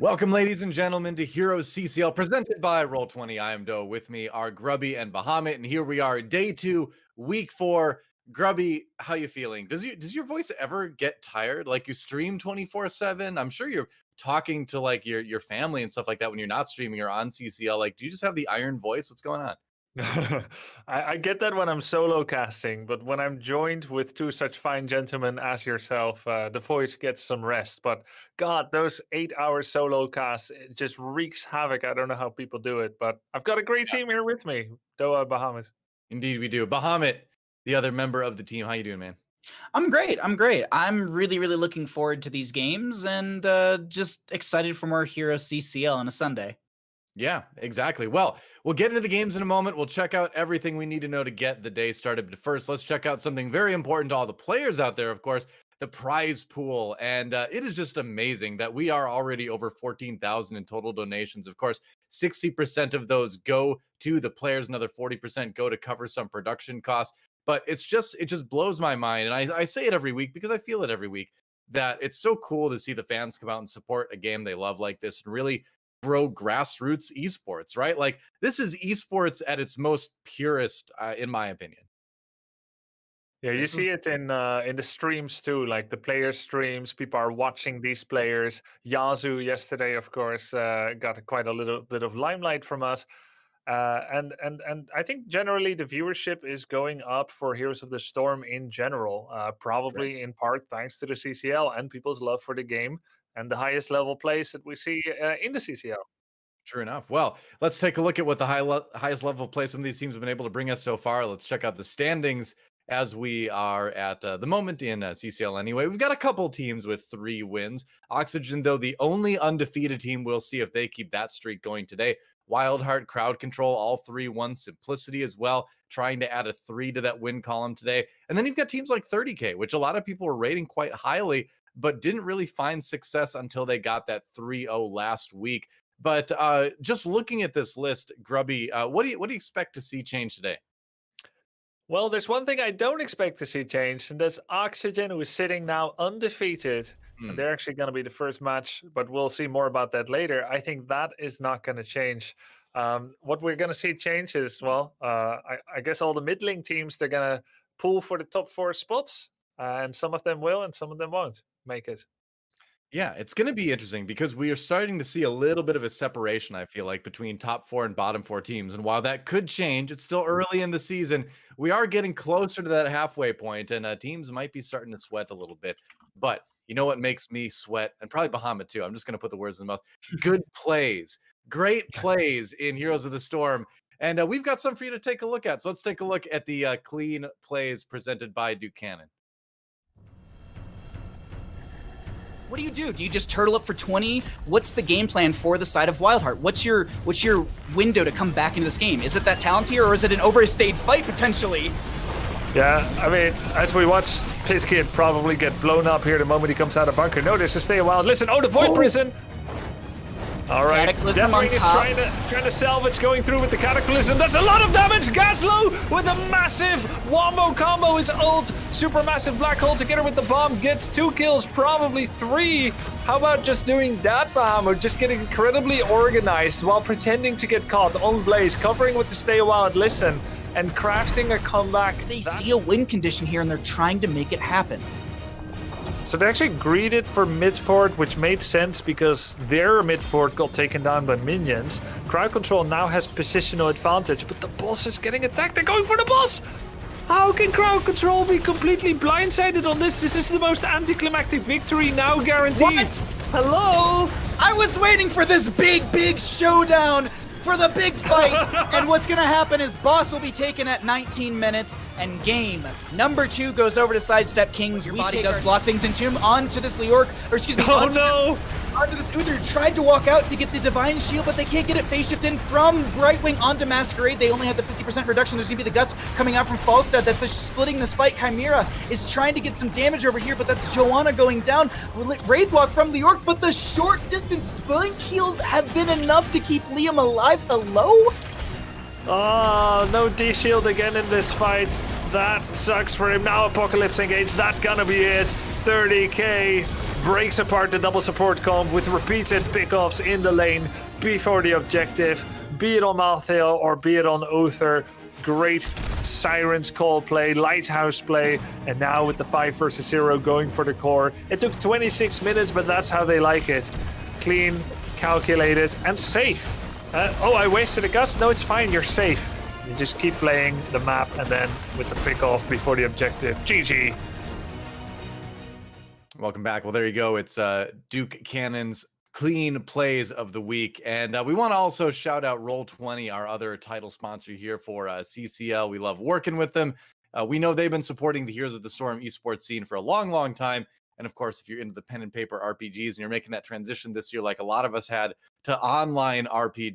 Welcome, ladies and gentlemen, to Heroes CCL, presented by Roll20. I am DoA. With me are Grubby and Bahamut, and here we are, day 2, week 4. Grubby, how you feeling? Does your voice ever get tired? Like, you stream 24/7? I'm sure you're talking to like your family and stuff like that when you're not streaming or on CCL. Like, do you just have the iron voice? What's going on? I get that when I'm solo casting, but when I'm joined with two such fine gentlemen as yourself, the voice gets some rest. But God, those 8 hour solo casts, it just wreaks havoc. I don't know how people do it, but I've got a great team here with me. DoA, Bahamut. Indeed, we do. Bahamut, the other member of the team. How you doing, man? I'm great. I'm really looking forward to these games and just excited for more Heroes CCL on a Sunday. Yeah, exactly. Well, we'll get into the games in a moment. We'll check out everything we need to know to get the day started. But first, let's check out something very important to all the players out there, of course, the prize pool. And it is just amazing that we are already over 14,000 in total donations. Of course, 60% of those go to the players. Another 40% go to cover some production costs. But it just blows my mind. And I say it every week because I feel it every week, that it's so cool to see the fans come out and support a game they love like this and really grow grassroots esports, right? Like, this is esports at its most purest, in my opinion. Yeah, you see it in the streams too, like the player streams. People are watching these players. Yazoo yesterday, of course, got quite a little bit of limelight from us. And I think generally the viewership is going up for Heroes of the Storm in general, probably in part thanks to the CCL and people's love for the game and the highest level plays that we see in the CCL. True enough. Well, let's take a look at what the highest level play some of these teams have been able to bring us so far. Let's check out the standings as we are at the moment in CCL anyway. We've got a couple teams with 3 wins. Oxygen, though, the only undefeated team. We'll see if they keep that streak going today. Wildheart, Crowd Control, all 3 won. Simplicity as well, trying to add a 3 to that win column today. And then you've got teams like 30K, which a lot of people were rating quite highly, but didn't really find success until they got that 3-0 last week. But just looking at this list, Grubby, what do you expect to see change today? Well, there's one thing I don't expect to see change, and that's Oxygen, who is sitting now undefeated. And they're actually going to be the first match, but we'll see more about that later. I think that is not going to change. What we're going to see change is, well, I guess all the mid-lane teams, they're going to pull for the top 4 spots, and some of them will and some of them won't make it. Yeah, it's going to be interesting because we are starting to see a little bit of a separation, I feel like, between top 4 and bottom 4 teams. And while that could change, it's still early in the season. We are getting closer to that halfway point, and teams might be starting to sweat a little bit. But you know what makes me sweat? And probably Bahamut too. I'm just going to put the words in the mouth. Good plays. Great plays in Heroes of the Storm. And we've got some for you to take a look at. So let's take a look at the clean plays presented by Buchanan. What do? Do you just turtle up for 20? What's the game plan for the side of Wildheart? What's your window to come back into this game? Is it that talent tier, or is it an overstayed fight potentially? Yeah, I mean, as we watch Pizkid probably get blown up here the moment he comes out of bunker. No, there's a stay a while. Listen, the voice prison. All right, Deathwing is trying to salvage, going through with the Cataclysm. That's a lot of damage. Gaslow with a massive wombo combo. His ult, super massive black hole together with the bomb, gets 2 kills, probably 3. How about just doing that, Bahamut? Just getting incredibly organized while pretending to get caught on Blaze, covering with the stay a while and listen, and crafting a comeback. They see a win condition here and they're trying to make it happen. So they actually greeted for mid fort, which made sense because their mid fort got taken down by minions. Crowd Control now has positional advantage, but the boss is getting attacked. They're going for the boss! How can Crowd Control be completely blindsided on this? This is the most anticlimactic victory now guaranteed. What? Hello? I was waiting for this big showdown, for the big fight. And what's going to happen is boss will be taken at 19 minutes. And game number 2 goes over to Sidestep Kings. Your body does block things into him, onto this Leorc, or excuse me, onto this Uther. Tried to walk out to get the Divine Shield, but they can't get it phase shift in from Brightwing onto Masquerade. They only have the 50% reduction. There's going to be the Gust coming out from Falstad. That's splitting this fight. Chimera is trying to get some damage over here, but that's Joanna going down. Wraithwalk from Leorc, but the short distance blink heals have been enough to keep Liam alive. Hello? Oh, no D-shield again in this fight. That sucks for him. Now Apocalypse engage. That's gonna be it. 30k breaks apart the double support comp with repeated pickoffs in the lane before the objective. Be it on Malthael or be it on Uther. Great Siren's Call play, Lighthouse play, and now with the 5 versus 0 going for the core. It took 26 minutes, but that's how they like it. Clean, calculated, and safe. Oh, I wasted a gust? No, it's fine, you're safe. You just keep playing the map and then with the pick off before the objective. GG. Welcome back. Well, there you go. It's Duke Cannon's clean plays of the week. And we want to also shout out Roll20, our other title sponsor here for CCL. We love working with them. We know they've been supporting the Heroes of the Storm esports scene for a long, long time. And of course, if you're into the pen and paper RPGs and you're making that transition this year, like a lot of us had, to online RPG,